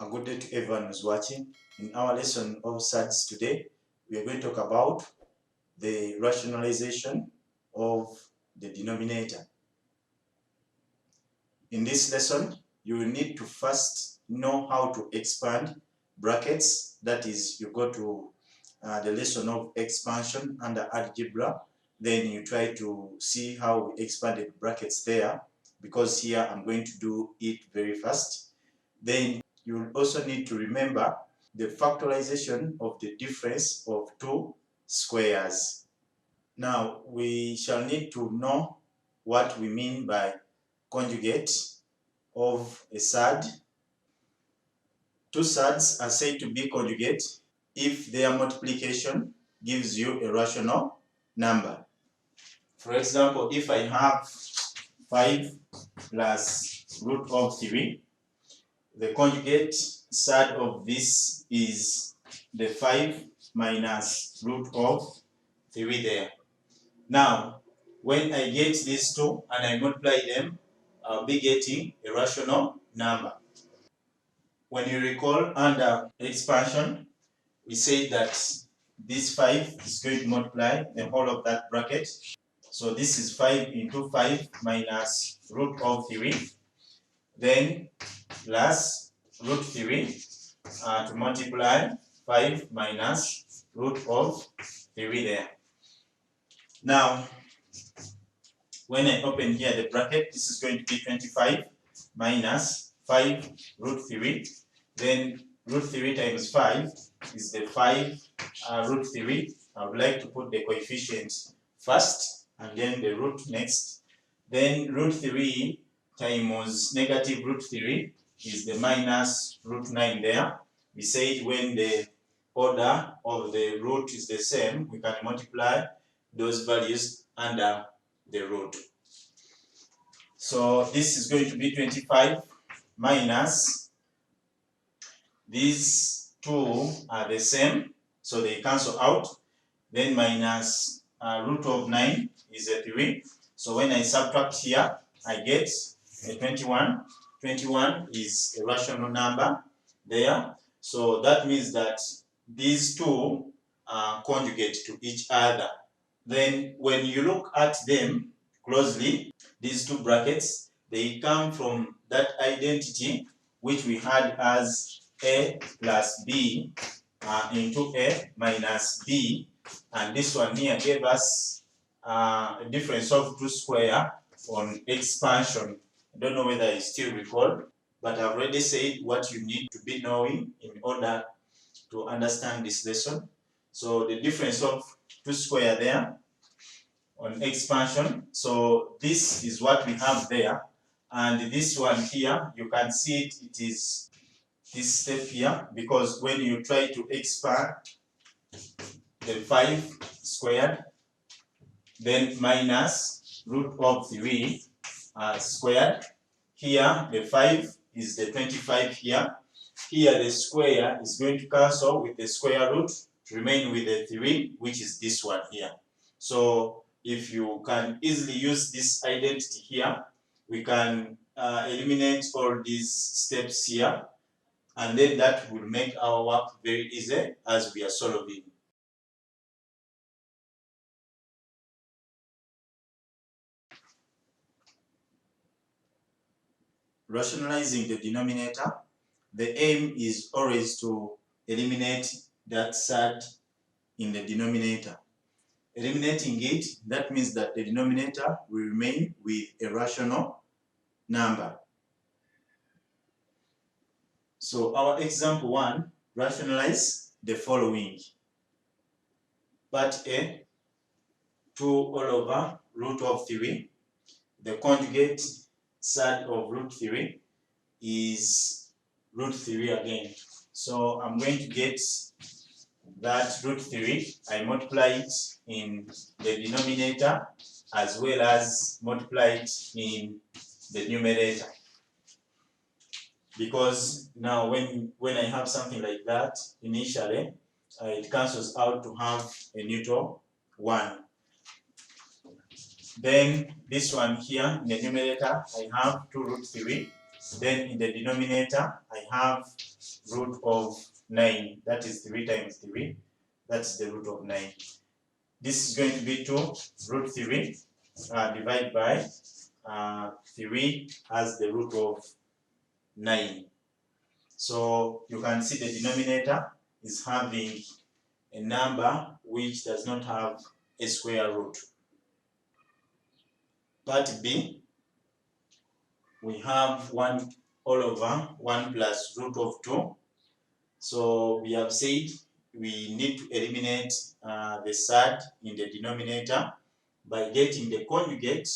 A good day to everyone who's watching. In our lesson of Surds today, we are going to talk about the rationalization of the denominator. In this lesson, you will need to first know how to expand brackets. That is, you go to the lesson of expansion under algebra. Then you try to see how we expanded brackets there, because here I'm going to do it very fast. Then you will also need to remember the factorization of the difference of two squares. Now, we shall need to know what we mean by conjugate of a surd. Two surds are said to be conjugate if their multiplication gives you a rational number. For example, if I have 5 plus root of 3, the conjugate surd of this is the 5 minus root of 3 there. Now, when I get these two and I multiply them, I'll be getting a rational number. When you recall, under expansion, we say that this 5 is going to multiply the whole of that bracket. So this is 5 into 5 minus root of 3, then plus root 3 to multiply 5 minus root of 3 there. Now, when I open here the bracket, this is going to be 25 minus 5 root 3. Then root 3 times 5 is the 5 root 3. I would like to put the coefficient first and then the root next. Then root 3 times negative root 3 is the minus root 9 there. We said when the order of the root is the same, we can multiply those values under the root. So this is going to be 25 minus, these two are the same, so they cancel out. Then minus root of 9 is a 3. So when I subtract here, I get a 21. 21 is a rational number there. So that means that these two are conjugate to each other. Then when you look at them closely, these two brackets, they come from that identity which we had as a plus b into a minus b, and this one here gave us a difference of 2 square on expansion. I don't know whether I still recall, but I've already said what you need to be knowing in order to understand this lesson. So the difference of 2 square there on expansion, so this is what we have there, and this one here, you can see it, it is this step here, because when you try to expand the 5 squared, then minus root of 3 squared, here the 5 is the 25 here, here the square is going to cancel with the square root to remain with the 3, which is this one here. So if you can easily use this identity here, we can eliminate all these steps here, and then that will make our work very easy as we are solving. Rationalizing the denominator, the aim is always to eliminate that surd in the denominator. Eliminating it, that means that the denominator will remain with a rational number. So our example 1, rationalize the following. Part A, 2 all over root of 3. The conjugate surd of root 3 is root 3 again. So I'm going to get that root 3, I multiply it in the denominator as well as multiply it in the numerator. Because now when I have something like that, initially, it cancels out to have a neutral 1. Then this one here, in the numerator, I have 2 root 3. Then in the denominator, I have root of 9. That is 3 times 3. That's the root of 9. This is going to be 2 root 3 divided by 3 as the root of 9. So you can see the denominator is having a number which does not have a square root. Part B, we have 1 all over 1 plus root of 2. So we have said we need to eliminate the surd in the denominator by getting the conjugate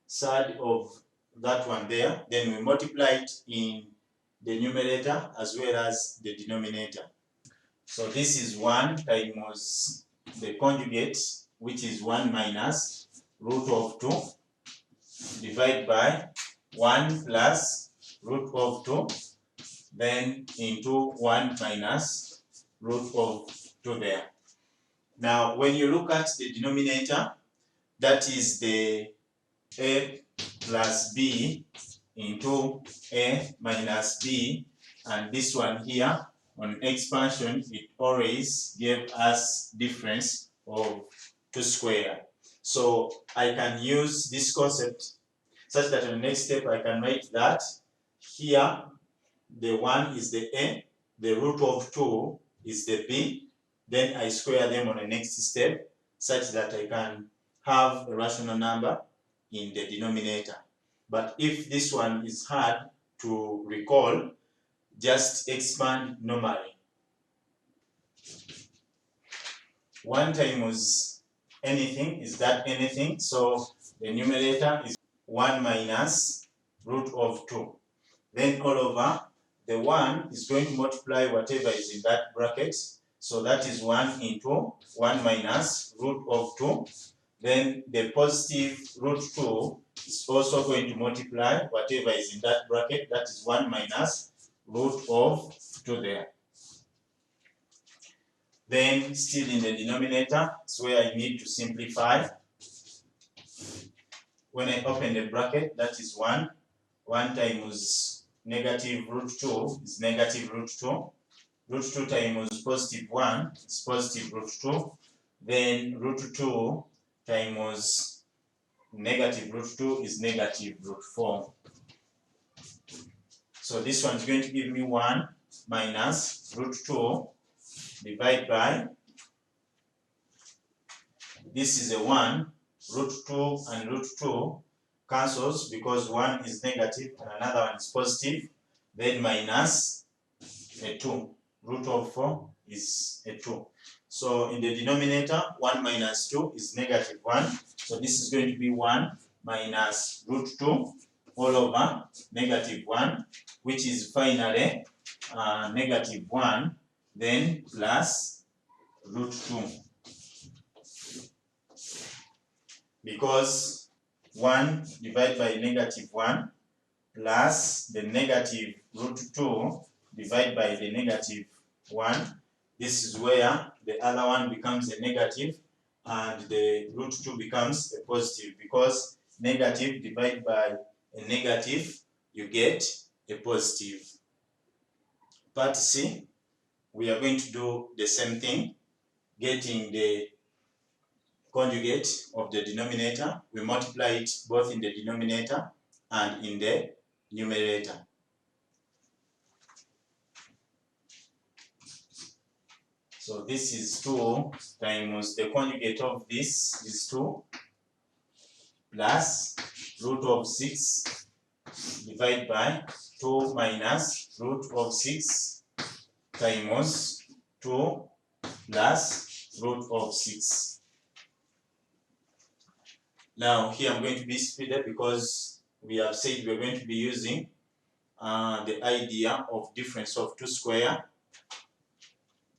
surd of that one there. Then we multiply it in the numerator as well as the denominator. So this is 1 times the conjugate, which is 1 minus root of 2, divided by 1 plus root of 2, then into 1 minus root of 2 there. Now, when you look at the denominator, that is the a plus b into a minus b, and this one here on expansion, it always gave us difference of 2 squared. So I can use this concept such that in the next step I can write that here the 1 is the a, the root of 2 is the b, then I square them on the next step such that I can have a rational number in the denominator. But if this one is hard to recall, just expand normally. 1 times anything is that anything, so the numerator is 1 minus root of 2. Then all over, the 1 is going to multiply whatever is in that bracket. So that is 1 into 1 minus root of 2. Then the positive root 2 is also going to multiply whatever is in that bracket. That is 1 minus root of 2 there. Then still in the denominator, it's where I need to simplify. When I open the bracket, that is 1. 1 times negative root 2 is negative root 2. Root 2 times positive 1 is positive root 2. Then root 2 times negative root 2 is negative root 4. So this one is going to give me 1 minus root 2 divided by, this is a 1, root 2 and root 2 cancels because 1 is negative and another one is positive, then minus a 2. Root of 4 is a 2. So in the denominator, 1 minus 2 is negative 1. So this is going to be 1 minus root 2 all over negative 1, which is finally negative 1, then plus root 2. Because 1 divided by negative 1 plus the negative root 2 divided by the negative 1. This is where the other one becomes a negative and the root 2 becomes a positive, because negative divided by a negative, you get a positive. Part C, we are going to do the same thing, getting the conjugate of the denominator. We multiply it both in the denominator and in the numerator. So this is 2 times the conjugate of this is 2 plus root of 6 divided by 2 minus root of 6 times 2 plus root of 6. Now here I'm going to be speeded because we have said we're going to be using the idea of difference of 2 square.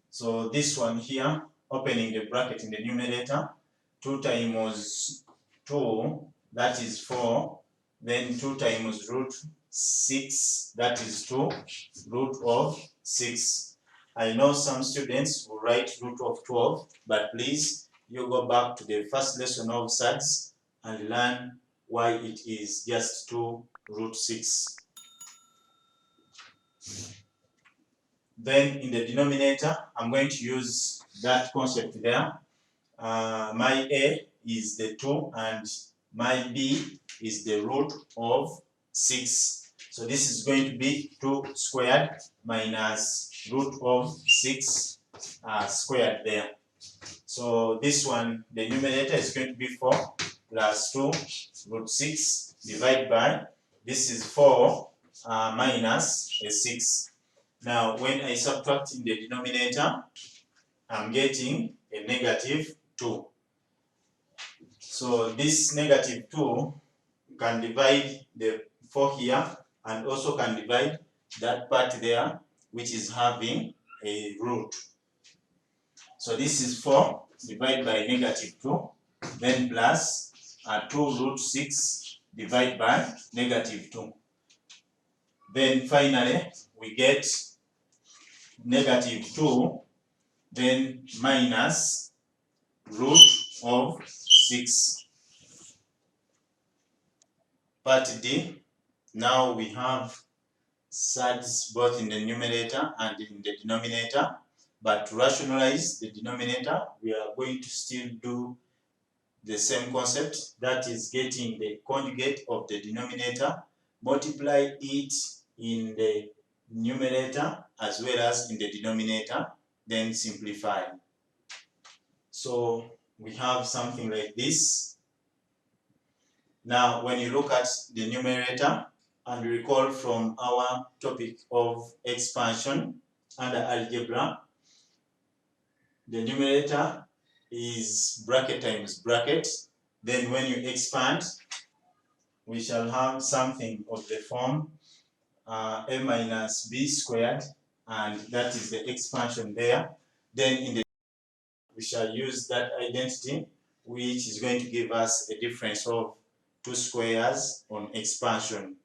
So this one here, opening the bracket in the numerator, 2 times 2, that is 4, then 2 times root 6, that is 2, root of 6. I know some students will write root of 12, but please, you go back to the first lesson of Surds and learn why it is just 2 root 6. Then in the denominator, I'm going to use that concept there. My a is the 2 and my b is the root of 6. So this is going to be 2 squared minus root of 6 squared there. So this one, the numerator is going to be 4 plus 2 root 6 divided by, this is 4 minus a 6. Now when I subtract in the denominator, I'm getting a negative 2. So this negative 2 can divide the 4 here and also can divide that part there which is having a root. So this is 4 divided by negative 2, then plus 2 root 6 divided by negative 2. Then finally we get negative 2, then minus root of 6. Part D, now we have surds both in the numerator and in the denominator, but to rationalize the denominator, we are going to still do the same concept, that is getting the conjugate of the denominator, multiply it in the numerator as well as in the denominator, then simplify. So we have something like this. Now when you look at the numerator and recall from our topic of expansion under algebra, the numerator is bracket times bracket. Then when you expand, we shall have something of the form a minus b squared, and that is the expansion there. Then in the we shall use that identity, which is going to give us a difference of 2 squares on expansion.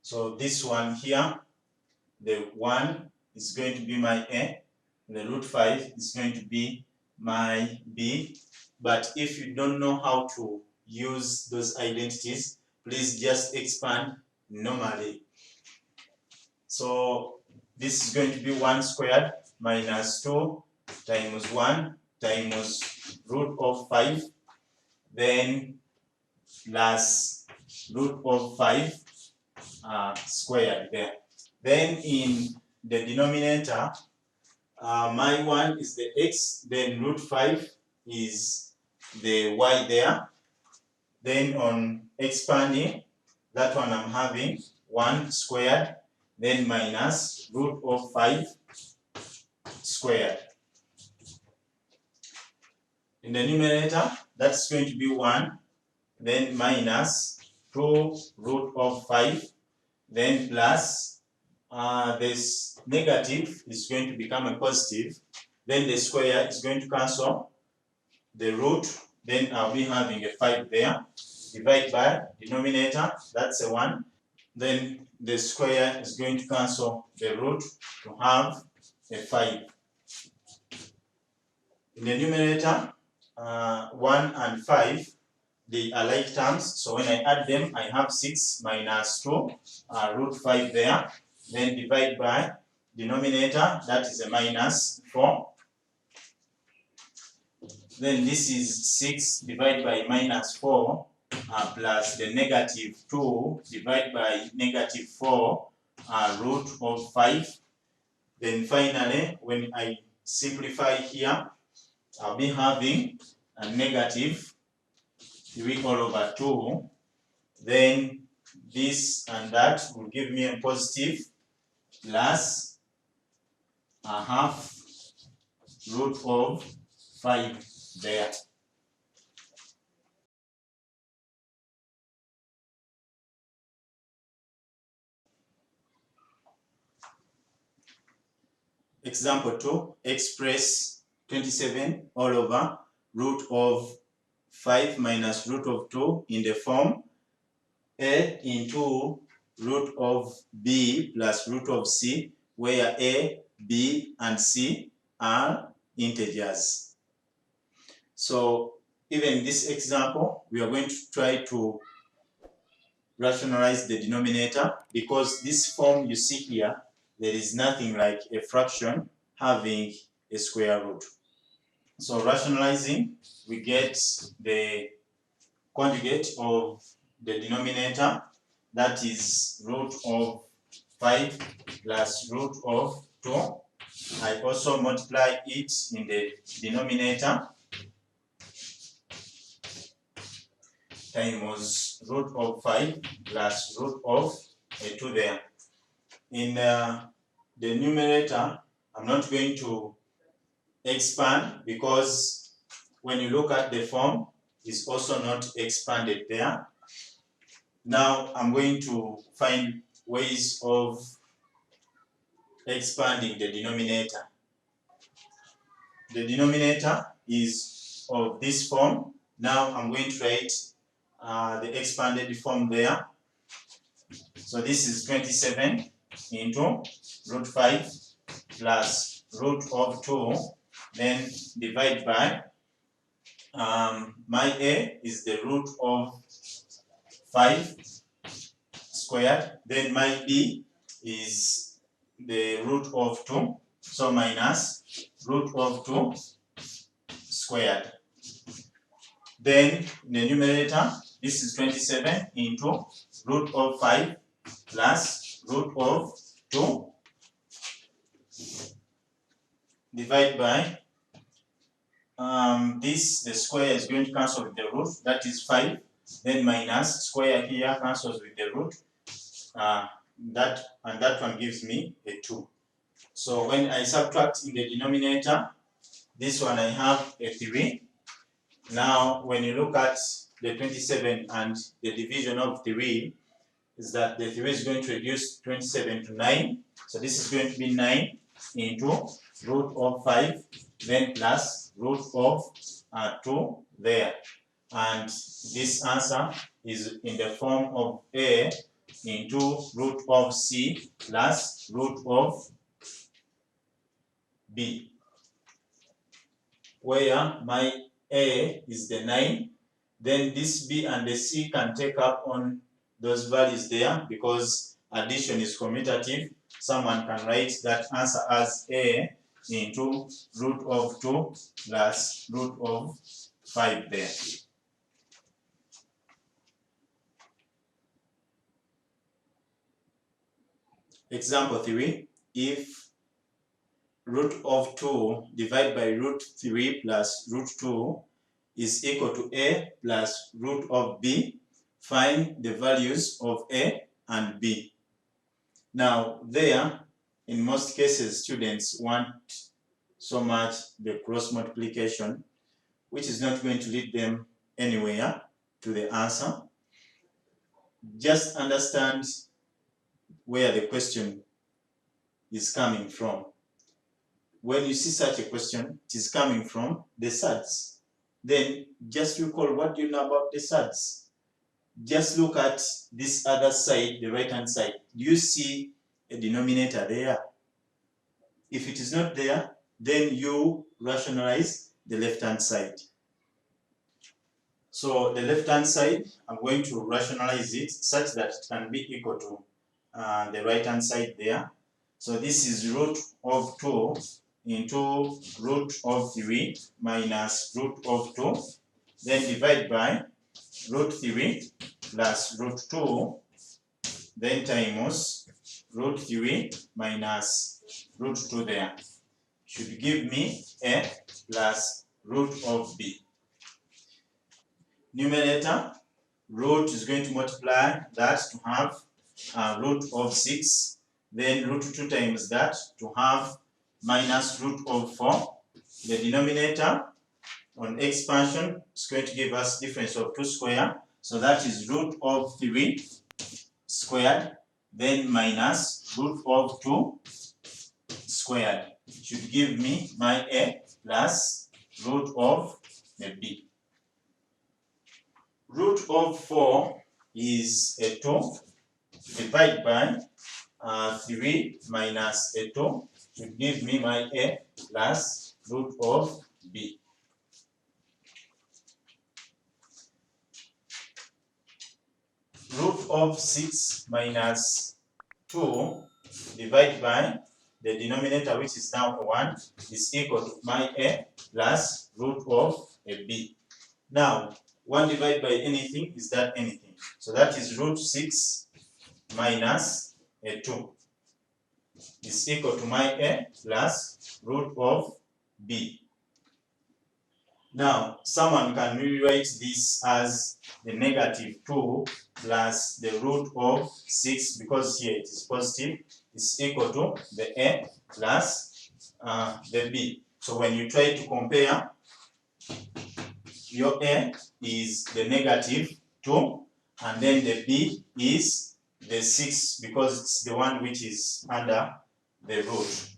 So this one here, the 1 is going to be my a, the root 5 is going to be my b. But if you don't know how to use those identities, please just expand normally. So this is going to be 1 squared minus 2 times 1 times root of 5, then plus root of 5 squared there. Then in the denominator, my 1 is the x, then root 5 is the y there. Then on expanding, that one I'm having 1 squared, then minus root of 5 squared. In the numerator, that's going to be 1, then minus 2 root of 5, then plus this negative is going to become a positive, then the square is going to cancel the root, then I'll be having a 5 there, divide by denominator, that's a 1, then the square is going to cancel the root to have a 5. In the numerator, 1 and 5, they are like terms, so when I add them, I have 6 minus 2, root 5 there, then divide by denominator, that is a minus 4. Then this is 6 divided by minus 4, plus the negative 2 divided by negative 4, root of 5. Then finally, when I simplify here, I'll be having a negative 3 all over 2. Then this and that will give me a positive plus a half root of 5 there. Example 2, express 27 all over root of 5 minus root of 2 in the form a into root of b plus root of c, where a, b, and c are integers. So even in this example, we are going to try to rationalize the denominator, because this form you see here there is nothing like a fraction having a square root. So rationalizing, we get the conjugate of the denominator, that is root of 5 plus root of 2. I also multiply it in the denominator times root of 5 plus root of 2 there. In the numerator, I'm not going to expand because when you look at the form, it's also not expanded there. Now I'm going to find ways of expanding the denominator. The denominator is of this form. Now I'm going to write the expanded form there. So this is 27 into root 5 plus root of 2, then divide by my a is the root of 5 squared, then my b is the root of 2, so minus root of 2 squared. Then in the numerator, this is 27 into root of 5 plus root of 2 divide by this, the square is going to cancel with the root, that is 5, then minus square here cancels with the root, that one gives me a 2. So when I subtract in the denominator, this one I have a 3. Now when you look at the 27 and the division of 3, is that the 3 is going to reduce 27 to 9. So this is going to be 9 into root of 5, then plus root of 2 there. And this answer is in the form of a into root of c plus root of b, where my a is the 9, then this b and the c can take up on those values there because addition is commutative. Someone can write that answer as a into root of 2 plus root of 5 there. Example 3, if root of 2 divided by root 3 plus root 2 is equal to a plus root of b, find the values of a and b. Now there, in most cases, students want so much the cross multiplication, which is not going to lead them anywhere to the answer. Just understand where the question is coming from. When you see such a question, it is coming from the Surds. Then just recall, what do you know about the Surds? Just look at this other side, the right-hand side. Do you see a denominator there? If it is not there, then you rationalize the left-hand side. So the left-hand side, I'm going to rationalize it such that it can be equal to the right-hand side there. So this is root of 2 into root of 3 minus root of 2, then divide by root 3 plus root 2, then times root 3 minus root 2 there. Should give me a plus root of b. Numerator, root is going to multiply that to have root of 6, then root 2 times that to have minus root of 4. The denominator on expansion is going to give us difference of 2 squared, so that is root of 3 squared, then minus root of 2 squared. Should give me my a plus root of the b. Root of 4 is a 2, divided by 3 minus a 2 should give me my a plus root of b. Root of 6 minus 2 divided by the denominator, which is now 1, is equal to my a plus root of a b. Now, 1 divided by anything is that anything. So that is root 6 minus a 2 is equal to my a plus root of b. Now, someone can rewrite this as the negative 2 plus the root of 6, because here it is positive, is equal to the a plus the b. So when you try to compare, your a is the negative 2, and then the b is the 6, because it's the one which is under the root.